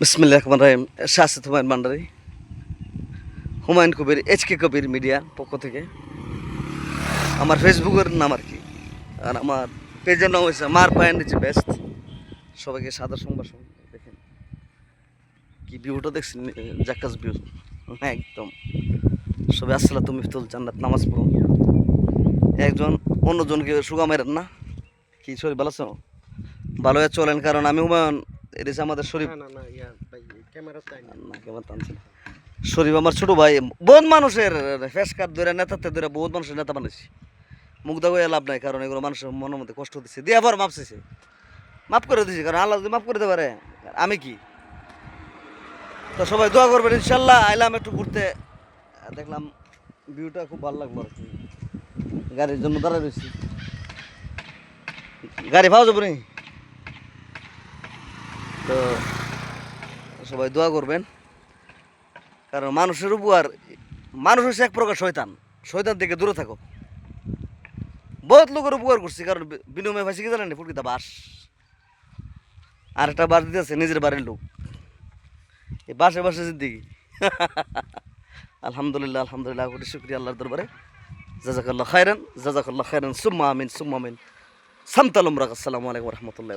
বিসমিল্লাহির রহমানির রহিম। শাসিত হুমায়ুন ভান্ডারী, হুমায়ুন কবির, এইচকে কবির মিডিয়া পক্ষ থেকে। আমার ফেসবুকের নাম আর কি, আর আমার পেজের নাম হয়েছে মার পায়ের নিচে বেস্ট। সবাইকে সাদর সম্ভাষণ। দেখেন কি ভিউটা দেখছেন, জাক্কাস ভিউ একদম। সবাই আসসালাতু তুমি মিফতুল জান্নাত, নামাজ পড়ুন। একজন অন্যজনকে সুগা মেরেন না। কি শরীর ভালো আছো? ভালো হয়ে চলেন, কারণ আমি হুমায়ুন, এটা হচ্ছে আমাদের শরীফ। ক্যামেরা তাই না। না, কেমন টানছে না। শরীফ আমার ছোট ভাই, বহুত মানুষের ফেস কাট ধরে নেতাতে ধরে বহুত মানুষের নেতা বানাইছি। মুখ দাগো লাভ নাই, কারণ এগুলো মানুষের মনের মধ্যে কষ্ট দিচ্ছে, দিয়ে আবার মাপ চাইছে, মাফ করে দিয়েছি, কারণ আল্লাহ যদি মাফ করে দিতে পারে আমি কি। তো সবাই দোয়া করবেন ইনশাল্লাহ। আইলাম একটু ঘুরতে, দেখলাম ভিউটা খুব ভালো লাগলো আর কি। গাড়ির জন্য দাঁড়ায় রয়েছি, গাড়ি পাওয়া যাবো নি। তো সবাই দোয়া করবেন, কারণ মানুষের উপর, মানুষ হচ্ছে এক প্রকার শয়তান, শয়তান থেকে দূরে থাকো। বহুত লোকের উপকার করছি, কারণ বিনিময় ভাইসি কি জানেন, ফুটকিতা বাস আর একটা বাস দিতেছে নিজের বাড়ির লোক, এই বাসে বাসে জিন্দিগি। আলহামদুলিল্লাহ, আলহামদুলিল্লাহ, কোটি শুকরিয়া আল্লাহর দরবারে। জাজাকাল্লাহ খায়রান, জাজাকাল্লাহ খায়রান, সুম্মা আমিন, সুম্মা আমিন। সামতালুম রাখ। আসসালামু আলাইকুম রহমতুল্লাহ।